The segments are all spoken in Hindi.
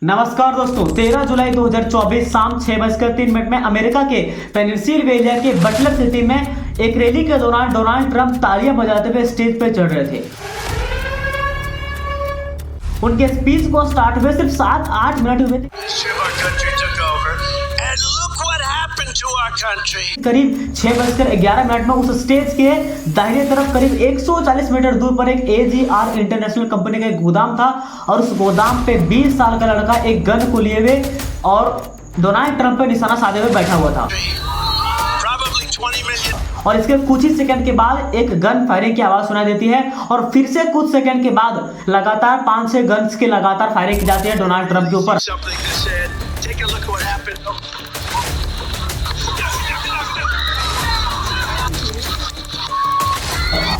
नमस्कार दोस्तों, 13 जुलाई 2024 शाम 6:03 में अमेरिका के पेनिनसुला के बटलर सिटी में एक रैली के दौरान डोनाल्ड ट्रंप तालियां बजाते हुए स्टेज पर चढ़ रहे थे। उनके स्पीच को स्टार्ट हुए सिर्फ 7-8 मिनट हुए थे। करीब 6:11 में उस स्टेज के दाहिने तरफ करीब 140 मीटर दूर पर एक AGR इंटरनेशनल कंपनी का एक गोदाम था और उस गोदाम पे 20 साल का लड़का एक गन को लिए हुए और डोनाल्ड ट्रंप पे निशाना साधे हुए बैठा हुआ था। और इसके कुछ ही सेकंड के बाद एक गन फायरिंग की आवाज सुनाई देती है और फिर से कुछ सेकंड के बाद लगातार 5-6 गन्स की लगातार फायरिंग की जाती है डोनाल्ड ट्रंप के ऊपर।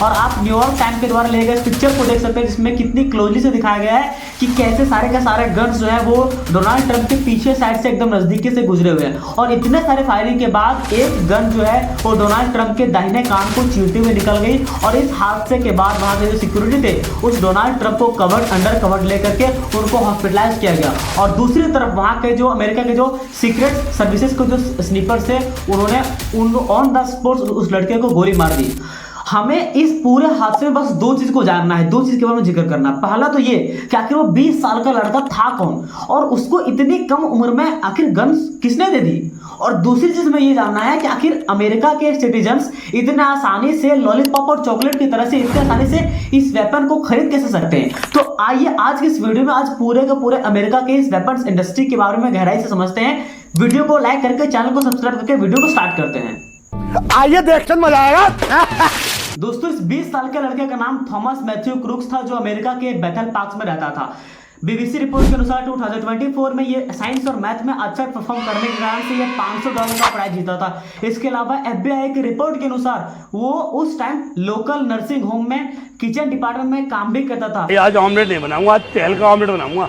और आप न्यूयॉर्क टाइम्स के द्वारा लिए गए इस पिक्चर को देख सकते हैं जिसमें कितनी क्लोजली से दिखाया गया है कि कैसे सारे के सारे गन्स जो है वो डोनाल्ड ट्रंप के पीछे साइड से एकदम नजदीकी से गुजरे हुए हैं और इतने सारे फायरिंग के बाद एक गन जो है वो डोनाल्ड ट्रंप के दाहिने कान को चीरते हुए निकल गई और इस हादसे के बाद वहां के जो सिक्योरिटी थे उस डोनाल्ड ट्रंप को अंडर कवर्ड लेकर के उनको हॉस्पिटलाइज किया गया। और दूसरी तरफ वहां के जो अमेरिका के जो सीक्रेट सर्विसेज के जो स्नीपर्स थे उन्होंने ऑन द स्पॉट उस लड़के को गोली मार दी। हमें इस पूरे हादसे में बस दो चीज को जानना है, दो चीज के बारे में जिक्र करना। पहला तो ये कि आखिर वो 20 साल का लड़का था कौन और उसको इतनी कम उम्र में आखिर गन्स किसने दे दी। और दूसरी चीज में ये जानना है कि आखिर अमेरिका के सिटीजन्स इतने आसानी से लॉलीपॉप और चॉकलेट की तरह से इतने आसानी से इस वेपन को खरीद कैसे सकते हैं। तो आइए आज के इस वीडियो में आज पूरे के पूरे अमेरिका के इस वेपन्स इंडस्ट्री के बारे में गहराई से समझते हैं। वीडियो को लाइक करके चैनल को सब्सक्राइब करके वीडियो को स्टार्ट करते हैं। आइए देखते मजा आएगा। दोस्तों, इस 20 साल के लड़के का नाम थॉमस मैथ्यू क्रूक्स था जो अमेरिका के बेथल पार्क में रहता था। BBC रिपोर्ट के अनुसार 2024 में ये साइंस और मैथ में अच्छा परफॉर्म करने के कारण से ये $500 का प्राइज जीता था। इसके अलावा FBI की रिपोर्ट के अनुसार वो उस टाइम लोकल नर्सिंग होम में किचन डिपार्टमेंट में काम भी करता था। आज ऑमलेट नहीं बनाऊंगा, आज तेल का ऑमलेट बनाऊंगा।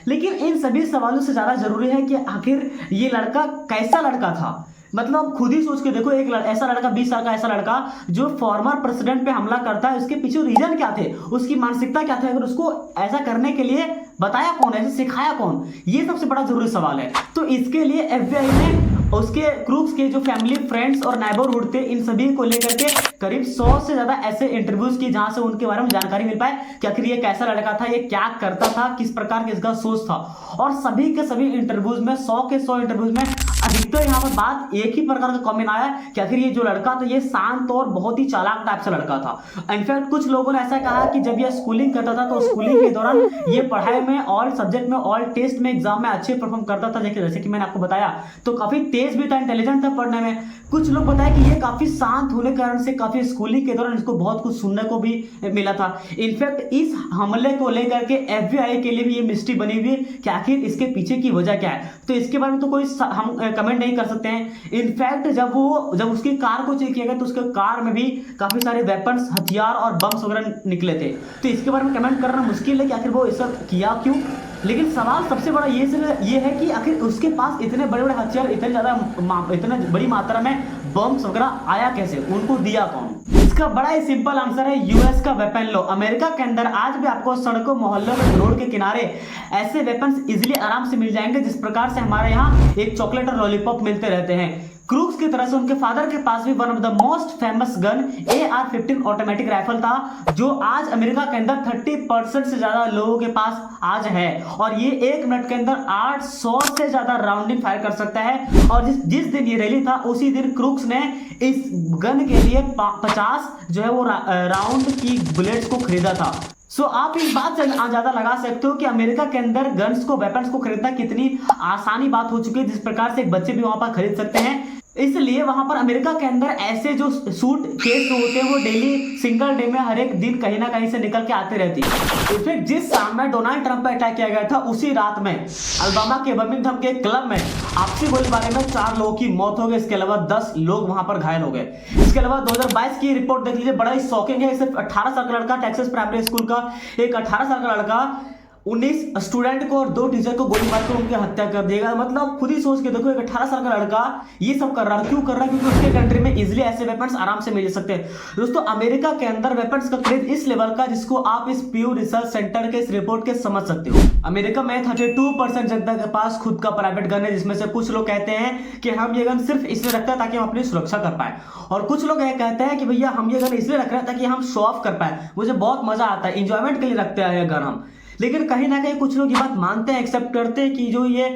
लेकिन इन सभी सवालों से ज्यादा जरूरी है कि आखिर ये लड़का कैसा लड़का था। मतलब खुद ही सोच के देखो, एक ऐसा लड़का 20 साल का ऐसा लड़का जो फॉर्मर प्रेसिडेंट पे हमला करता है, उसके पीछे रीजन क्या थे, उसकी मानसिकता क्या थी, अगर उसको ऐसा करने के लिए बताया कौन, ऐसे सिखाया कौन, ये सबसे बड़ा जरूरी सवाल है। तो इसके लिए FBI ने उसके क्रूक्स के जो फैमिली, फ्रेंड्स और नेबरहुड थे इन सभी को लेकर के करीब 100 से ज्यादा ऐसे इंटरव्यूज की जहां से उनके बारे में जानकारी मिल पाए कि आखिर ये कैसा लड़का था, ये क्या करता था, किस प्रकार के इसका सोच था। और सभी के सभी इंटरव्यूज में 100 के 100 इंटरव्यूज में अधिकतर यहाँ पर बात एक ही प्रकार का कमेंट आया कि आखिर ये जो लड़का था ये शांत और बहुत ही चालाक टाइप से लड़का था। इनफैक्ट कुछ लोगों ने ऐसा कहा कि जब ये स्कूलिंग करता था तो स्कूलिंग के दौरान ये पढ़ाई में, ऑल सब्जेक्ट में, ऑल टेस्ट में, एग्जाम में अच्छे परफॉर्म करता था। जैसे कि मैंने आपको बताया तो काफी तेज भी था, इंटेलिजेंट था पढ़ने में। कुछ लोग बताया कि ये काफी शांत होने के कारण से काफी स्कूलिंग के दौरान इसको बहुत कुछ सुनने को भी मिला था। इनफैक्ट इस हमले को लेकर के FBI के लिए भी ये मिस्ट्री बनी हुई है कि आखिर इसके पीछे की वजह क्या है। तो इसके बारे में तो कोई हम कमेंट नहीं कर सकते हैं। इनफैक्ट जब उसकी कार को चेक किया गया तो उसके कार में भी काफी सारे वेपन्स, हथियार और बम्स वगैरह निकले थे। तो इसके बारे में कमेंट करना मुश्किल है कि आखिर वो ऐसा किया क्यों। लेकिन सवाल सबसे बड़ा ये है कि आखिर उसके पास इतने बड़े बड़े हथियार, इतने बड़ी मात्रा में बम्स वगैरह आया कैसे, उनको दिया कौन। इसका बड़ा ही सिंपल आंसर है यूएस का वेपन लॉ। अमेरिका के अंदर आज भी आपको सड़कों, मोहल्लों में, रोड के किनारे ऐसे वेपन्स इजीली आराम से मिल जाएंगे जिस प्रकार से हमारे यहाँ एक चॉकलेट और लॉलीपॉप मिलते रहते हैं। क्रूक्स की तरह से उनके फादर के पास भी one of the most famous gun AR-15 automatic rifle था जो आज अमेरिका के अंदर 30% से ज्यादा लोगों के पास आज है और ये 1 मिनट के अंदर 800 से ज्यादा राउंडिंग फायर कर सकता है। और जिस दिन ये रैली था उसी दिन क्रूक्स ने इस गन के लिए 50 जो है वो राउंड की बुलेट्स को खरीदा था। सो आप इस बात से अंदाजा लगा सकते हो कि अमेरिका के अंदर गन्स को, वेपन्स को खरीदना कितनी आसानी बात हो चुकी है, जिस प्रकार से एक बच्चे भी वहां पर खरीद सकते हैं। इसलिए वहां पर अमेरिका के अंदर ऐसे जो सूट केस होते हैं वो डेली, सिंगल डे में हर एक दिन कहीं ना कहीं से निकल के आते रहती है। इनफैक्ट जिस शाम में डोनाल्ड ट्रंप पर अटैक किया गया था उसी रात में अलाबामा के बर्मिंघम के क्लब में आपसी गोलीबारी में 4 लोगों की मौत हो गई। इसके अलावा 10 लोग वहां पर घायल हो गए। इसके अलावा 2022 की रिपोर्ट देख लीजिए, बड़ा ही शॉकिंग है। सिर्फ 18 साल का लड़का, टेक्सास प्राइमरी स्कूल का एक 18 साल का लड़का 19 स्टूडेंट को और 2 टीचर को गोली मारकर उनकी हत्या कर देगा। मतलब खुद ही सोच के देखो, एक 18 साल का लड़का ये सब कर रहा है। क्यों कर रहा है? क्योंकि उसके कंट्री में इजीली ऐसे वेपन्स आराम से मिल सकते हैं। दोस्तों, अमेरिका के अंदर वेपन्स का क्रेज इस लेवल का जिसको आप इस प्यू रिसर्च सेंटर के इस रिपोर्ट के समझ सकते हो। अमेरिका में 32% जनता के पास खुद का प्राइवेट गन है, जिसमें से कुछ लोग कहते हैं कि हम ये गन सिर्फ इसलिए रखते हैं ताकि हम अपनी सुरक्षा कर पाए, और कुछ लोग ये कहते हैं कि भैया हम ये गन इसलिए रख रहे हैं ताकि हम शो ऑफ कर पाए, मुझे बहुत मजा आता है, इंजॉयमेंट के लिए रखते हैं ये गन हम। लेकिन कहीं ना कहीं कुछ लोग ये बात मानते हैं, एक्सेप्ट करते हैं कि जो ये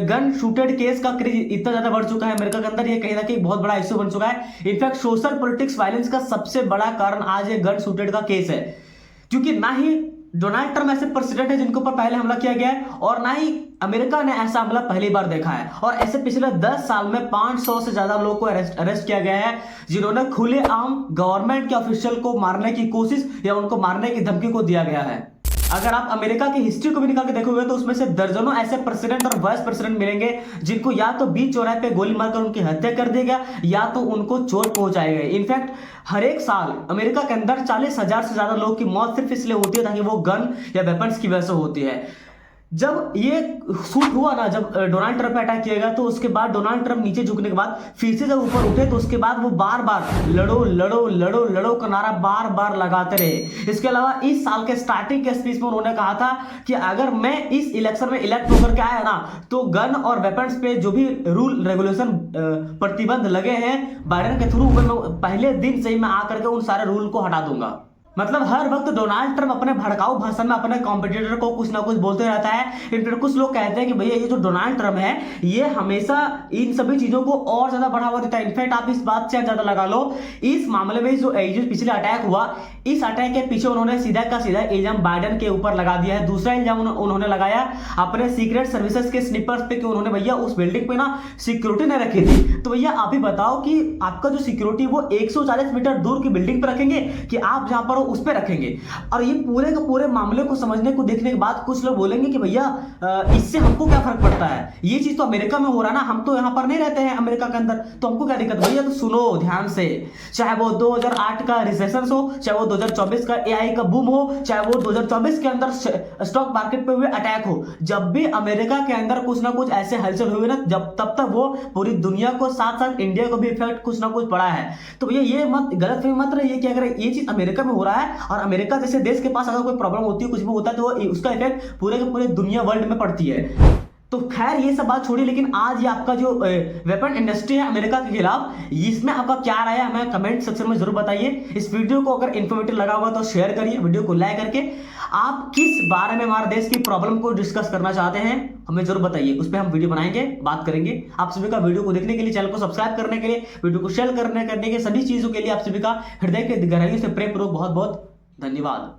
गन शूटेड केस का क्रेज इतना ज्यादा बढ़ चुका है अमेरिका के अंदर, ये कहीं ना कहीं बहुत बड़ा इश्यू बन चुका है। इनफैक्ट सोशल पॉलिटिक्स वायलेंस का सबसे बड़ा कारण आज ये गन शूटेड का केस है, क्योंकि ना ही डोनाल्ड ट्रम्प ऐसे प्रेसिडेंट है जिनके ऊपर पहले हमला किया गया है, और ना ही अमेरिका ने ऐसा हमला पहली बार देखा है। और ऐसे पिछले 10 साल में 500 से ज्यादा लोगों को अरेस्ट किया गया है, जिन्होंने खुलेआम गवर्नमेंट के ऑफिशियल को मारने की कोशिश या उनको मारने की धमकी को दिया गया है। अगर आप अमेरिका की हिस्ट्री को भी निकाल के देखोगे तो उसमें से दर्जनों ऐसे प्रेसिडेंट और वाइस प्रेसिडेंट मिलेंगे जिनको या तो बीच चौराहे पे गोली मारकर उनकी हत्या कर देगा या तो उनको चोट पहुंचाएगा। इनफैक्ट हर एक साल अमेरिका के अंदर 40,000 से ज्यादा लोगों की मौत सिर्फ इसलिए होती है ताकि वो गन या वेपन्स की वजह से होती है। जब ये शूट हुआ ना, जब डोनाल्ड ट्रंप पे अटैक किया गया, तो उसके बाद डोनाल्ड ट्रंप नीचे झुकने के बाद फिर से जब ऊपर उठे तो उसके बाद वो बार बार लड़ो लड़ो लड़ो लड़ो का नारा बार बार लगाते रहे। इसके अलावा इस साल के स्टार्टिंग के स्पीच में उन्होंने कहा था कि अगर मैं इस इलेक्शन में इलेक्ट होकर के आया ना तो गन और वेपन्स पे जो भी रूल रेगुलेशन प्रतिबंध लगे हैं बाइडेन के थ्रू, पहले दिन से ही मैं आकर के उन सारे रूल को हटा दूंगा। मतलब हर वक्त डोनाल्ड ट्रंप अपने भड़काऊ भाषण में अपने कॉम्पिटिटर को कुछ ना कुछ बोलते रहता है। इनफैक्ट कुछ लोग कहते हैं कि भैया ये जो डोनाल्ड ट्रंप है ये हमेशा इन सभी चीजों को और ज्यादा बढ़ावा देता है। इनफैक्ट आप इस बात से ज्यादा लगा लो, इस मामले में जो पिछले अटैक हुआ, इस अटैक के पीछे उन्होंने सीधा का सीधा इल्जाम बाइडेन के ऊपर लगा दिया है। दूसरा इल्जाम उन्होंने लगाया अपने सीक्रेट सर्विसेज के स्निपर्स पे कि उन्होंने भैया उस बिल्डिंग पे ना सिक्योरिटी नहीं रखी थी। तो भैया आप ही बताओ कि आपका जो सिक्योरिटी वो 140 मीटर दूर की बिल्डिंग पे रखेंगे कि आप जहां पर उस पे रखेंगे? और ये पूरे के पूरे मामले को समझने को देखने के बाद कुछ लोग बोलेंगे कि भैया इससे हमको क्या फर्क पड़ता है, ये चीज तो अमेरिका में हो रहा है ना, हम तो यहाँ पर नहीं रहते हैं अमेरिका के अंदर, तो हमको क्या दिक्कत? भैया तो सुनो ध्यान से, चाहे वो 2008 का रिसेशन हो, चाहे वो 2024 का AI का बूम हो, चाहे वो 2024 के अंदर स्टॉक मार्केट पे हुए अटैक हो, जब भी अमेरिका के अंदर कुछ ना कुछ ऐसे हलचल हुए ना, जब तब तक वो पूरी दुनिया को साथ साथ इंडिया को भी इफेक्ट कुछ ना कुछ पड़ा है। तो भैया ये मत गलत मत रहिए कि अगर ये चीज अमेरिका में हो रहा है और अमेरिका जैसे देश के पास अगर कोई प्रॉब्लम होती है, कुछ भी होता है, तो उसका इफेक्ट पूरे के पूरे दुनिया वर्ल्ड में पड़ती है। तो खैर ये सब बात छोड़िए, लेकिन आज ये आपका जो वेपन इंडस्ट्री है अमेरिका के खिलाफ, इसमें आपका क्या राय है हमें कमेंट सेक्शन में जरूर बताइए। इस वीडियो को अगर इन्फॉर्मेटिव लगा होगा तो शेयर करिए, वीडियो को लाइक करके आप किस बारे में हमारे देश की प्रॉब्लम को डिस्कस करना चाहते हैं हमें जरूर बताइए, उस पर हम वीडियो बनाएंगे, बात करेंगे। आप सभी का वीडियो को देखने के लिए, चैनल को सब्सक्राइब करने के लिए, वीडियो को शेयर करने के सभी चीजों के लिए आप सभी का हृदय के गहराइयों से प्रेमपूर्वक बहुत बहुत धन्यवाद।